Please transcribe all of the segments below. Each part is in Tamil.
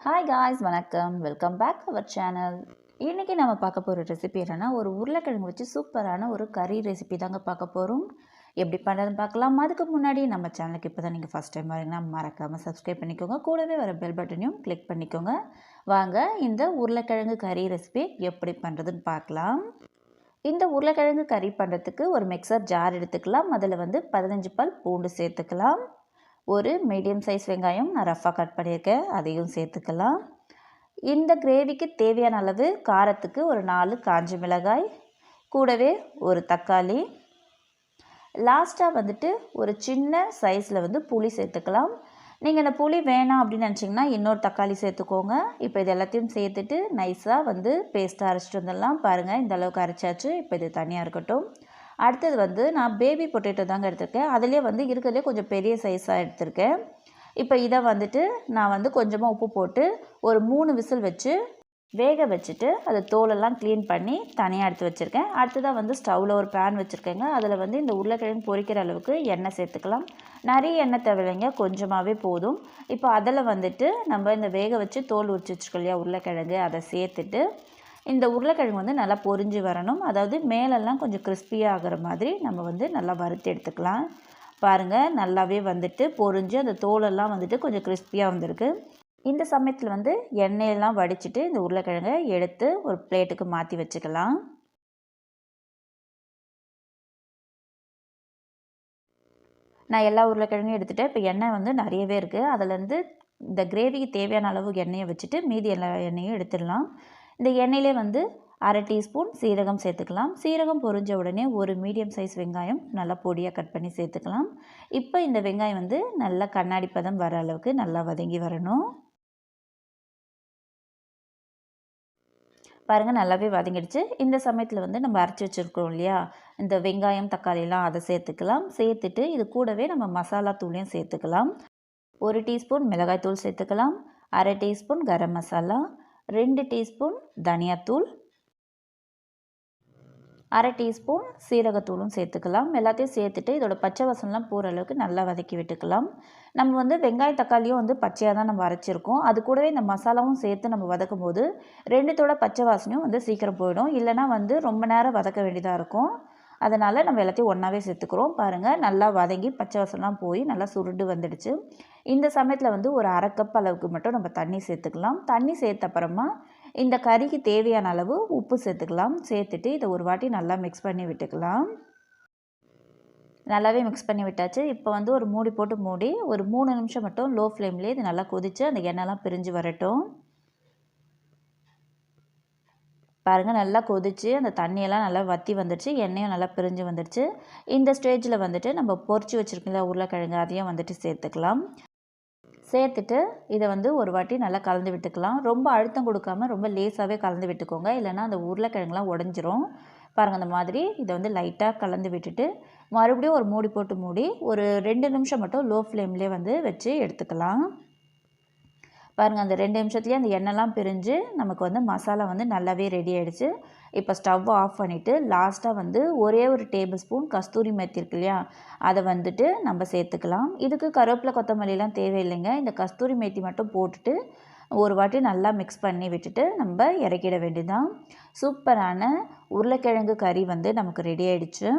ஹாய் காய்ஸ், வணக்கம். Welcome back to our channel. இன்றைக்கி நம்ம பார்க்க போகிற ரெசிபி என்னென்னா, ஒரு உருளைக்கிழங்கு வச்சு சூப்பரான ஒரு கறி ரெசிபி தாங்க பார்க்க போகிறோம். எப்படி பண்ணுறதுன்னு பார்க்கலாம். அதுக்கு முன்னாடி நம்ம சேனலுக்கு இப்போ தான் நீங்கள் ஃபஸ்ட் டைம் வரீங்கன்னா மறக்காமல் சப்ஸ்கிரைப் பண்ணிக்கோங்க. கூடவே வர பெல் பட்டனையும் கிளிக் பண்ணிக்கோங்க. வாங்க இந்த உருளைக்கிழங்கு கறி ரெசிபி எப்படி பண்ணுறதுன்னு பார்க்கலாம். இந்த உருளைக்கிழங்கு கறி பண்ணுறதுக்கு ஒரு மிக்சர் ஜார் எடுத்துக்கலாம். அதில் 15 பல் பூண்டு சேர்த்துக்கலாம். ஒரு மீடியம் சைஸ் வெங்காயம் நான் ரஃபாக கட் பண்ணியிருக்கேன், அதையும் சேர்த்துக்கலாம். இந்த கிரேவிக்கு தேவையான அளவு காரத்துக்கு ஒரு 4 காஞ்ச மிளகாய், கூடவே ஒரு தக்காளி, லாஸ்ட்டாக ஒரு சின்ன சைஸில் புளி சேர்த்துக்கலாம். நீங்கள் இந்த புளி வேணாம் அப்படின்னு நினச்சிங்கன்னா இன்னொரு தக்காளி சேர்த்துக்கோங்க. இப்போ இது எல்லாத்தையும் சேர்த்துட்டு நைஸாக பேஸ்ட்டாக அரைச்சிட்டு வந்துடலாம். பாருங்கள், இந்த அளவுக்கு அரைச்சாச்சு. இப்போ இது தனியாக இருக்கட்டும். அடுத்தது நான் பேபி பொட்டேட்டோ தாங்க எடுத்திருக்கேன். அதிலே இருக்கிறதுலே கொஞ்சம் பெரிய சைஸாக எடுத்திருக்கேன். இப்போ இதை நான் கொஞ்சமாக உப்பு போட்டு ஒரு 3 விசில் வச்சு வேக வச்சுட்டு அது தோலெல்லாம் க்ளீன் பண்ணி தனியாக எடுத்து வச்சுருக்கேன். அடுத்ததாக ஸ்டவ்வில் ஒரு பேன் வச்சுருக்கேங்க. அதில் இந்த உருளைக்கிழங்கு பொரிக்கிற அளவுக்கு எண்ணெய் சேர்த்துக்கலாம். நிறைய எண்ணெய் தேவையில்லைங்க, கொஞ்சமாகவே போதும். இப்போ அதில் நம்ம இந்த வேக வச்சு தோல் உரிச்சு வச்சுருக்கோம் இல்லையா உருளைக்கிழங்கு, அதை சேர்த்துட்டு இந்த உருளைக்கிழங்கு நல்லா பொரிஞ்சு வரணும். அதாவது மேலெல்லாம் கொஞ்சம் கிறிஸ்பியாக ஆகிற மாதிரி நம்ம நல்லா வறுத்து எடுத்துக்கலாம். பாருங்கள், நல்லாவே பொரிஞ்சு அந்த தோலெல்லாம் கொஞ்சம் கிறிஸ்பியாக வந்திருக்கு. இந்த சமயத்தில் எண்ணெயெல்லாம் வடிச்சிட்டு இந்த உருளைக்கிழங்கை எடுத்து ஒரு பிளேட்டுக்கு மாற்றி வச்சுக்கலாம். நான் எல்லா உருளைக்கிழங்கையும் எடுத்துகிட்டேன். இப்போ எண்ணெய் நிறையவே இருக்குது. அதுலேருந்து இந்த கிரேவிக்கு தேவையான அளவு எண்ணெயை வச்சுட்டு மீதி எல்லா எண்ணெயும் எடுத்துடலாம். இந்த எண்ணெயிலே 1/2 டீஸ்பூன் சீரகம் சேர்த்துக்கலாம். சீரகம் பொரிஞ்ச உடனே ஒரு மீடியம் சைஸ் வெங்காயம் நல்லா பொடியாக கட் பண்ணி சேர்த்துக்கலாம். இப்போ இந்த வெங்காயம் நல்லா கண்ணாடி பதம் வர அளவுக்கு நல்லா வதங்கி வரணும். பாருங்கள், நல்லாவே வதங்கிடுச்சு. இந்த சமயத்தில் நம்ம அரைச்சி வச்சுருக்கோம் இல்லையா இந்த வெங்காயம் தக்காளிலாம், அதை சேர்த்துக்கலாம். சேர்த்துட்டு இது கூடவே நம்ம மசாலா தூளையும் சேர்த்துக்கலாம். 1 டீஸ்பூன் மிளகாய் தூள் சேர்த்துக்கலாம். 1/2 டீஸ்பூன் கரம் மசாலா, 2 டீஸ்பூன் தனியாத்தூள், 1/2 டீஸ்பூன் சீரகத்தூளும் சேர்த்துக்கலாம். எல்லாத்தையும் சேர்த்துட்டு இதோட பச்சை வாசனைலாம் போகிற அளவுக்கு நல்லா வதக்கி விட்டுக்கலாம். நம்ம வெங்காயம் தக்காளியும் பச்சையாக தான் நம்ம அரைச்சிருக்கோம். அது கூடவே இந்த மசாலாவும் சேர்த்து நம்ம வதக்கும் போது ரெண்டுத்தோட பச்சை வாசனையும் சீக்கிரம் போயிடும். இல்லைனா ரொம்ப நேரம் வதக்க வேண்டியதாக இருக்கும். அதனால் நம்ம எல்லாத்தையும் ஒன்றாவே சேர்த்துக்கிறோம். பாருங்கள், நல்லா வதங்கி பச்சை வாசனைலாம் போய் நல்லா சுருண்டு வந்துடுச்சு. இந்த சமயத்தில் ஒரு 1/2 கப் அளவுக்கு மட்டும் நம்ம தண்ணி சேர்த்துக்கலாம். தண்ணி சேர்த்த அப்புறமா இந்த கறிக்கு தேவையான அளவு உப்பு சேர்த்துக்கலாம். சேர்த்துட்டு இதை ஒரு வாட்டி நல்லா மிக்ஸ் பண்ணி விட்டுக்கலாம். நல்லாவே மிக்ஸ் பண்ணி விட்டாச்சு. இப்போ ஒரு மூடி போட்டு மூடி ஒரு 3 நிமிஷம் மட்டும் லோ ஃப்ளேம்லேயே இது நல்லா கொதித்து அந்த எண்ணெய்லாம் பிரிஞ்சு வரட்டும். பாருங்கள், நல்லா கொதித்து அந்த தண்ணியெல்லாம் நல்லா வற்றி வந்துடுச்சு. எண்ணெயும் நல்லா பிரிஞ்சு வந்துடுச்சு. இந்த ஸ்டேஜில் நம்ம பொரிச்சு வச்சுருக்கோம்ல உருளைக்கிழங்கு, அதையும் சேர்த்துக்கலாம். சேர்த்துட்டு இதை ஒரு வாட்டி நல்லா கலந்து விட்டுக்கலாம். ரொம்ப அழுத்தம் கொடுக்காமல் ரொம்ப லேசாகவே கலந்து விட்டுக்கோங்க, இல்லைனா அந்த உருளைக்கிழங்குலாம் உடஞ்சிரும். பாருங்கள், அந்த மாதிரி இதை லைட்டாக கலந்து விட்டுட்டு மறுபடியும் ஒரு மூடி போட்டு மூடி ஒரு 2 நிமிஷம் மட்டும் லோ ஃப்ளேம்லேயே வச்சு எடுத்துக்கலாம். பாருங்கள், அந்த 2 நிமிஷத்துலேயே அந்த எண்ணெய்லாம் பிரிஞ்சு நமக்கு மசாலா நல்லாவே ரெடி ஆகிடுச்சு. இப்போ ஸ்டவ் ஆஃப் பண்ணிவிட்டு லாஸ்ட்டாக ஒரே ஒரு டேபிள் ஸ்பூன் கஸ்தூரி மேத்தி இருக்கு இல்லையா, அதை நம்ம சேர்த்துக்கலாம். இதுக்கு கருவேப்பிலை கொத்தமல்லிலாம் தேவையில்லைங்க. இந்த கஸ்தூரி மேத்தி மட்டும் போட்டுட்டு ஒரு வாட்டி நல்லா மிக்ஸ் பண்ணி விட்டுட்டு நம்ம இறக்கிட வேண்டியதுதான். சூப்பரான உருளைக்கிழங்கு கறி நமக்கு ரெடி ஆகிடுச்சு.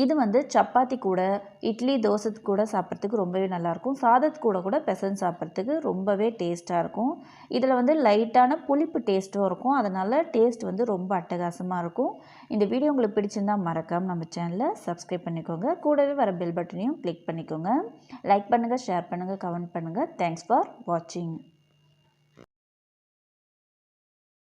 இது சப்பாத்தி கூட, இட்லி, தோசை கூட சாப்பிட்றதுக்கு ரொம்பவே நல்லாயிருக்கும். சாதத்து கூட பிசைஞ்சு சாப்பிட்றதுக்கு ரொம்பவே டேஸ்ட்டாக இருக்கும். இதில் லைட்டான புளிப்பு டேஸ்ட்டும் இருக்கும். அதனால் டேஸ்ட் ரொம்ப அட்டகாசமாக இருக்கும். இந்த வீடியோ உங்களுக்கு பிடிச்சிருந்தால் மறக்காமல் நம்ம சேனலை சப்ஸ்கிரைப் பண்ணிக்கோங்க. கூடவே வர பெல் பட்டனையும் கிளிக் பண்ணிக்கோங்க. லைக் பண்ணுங்கள், ஷேர் பண்ணுங்கள், கமெண்ட் பண்ணுங்கள். தேங்க்ஸ் ஃபார் வாட்சிங்.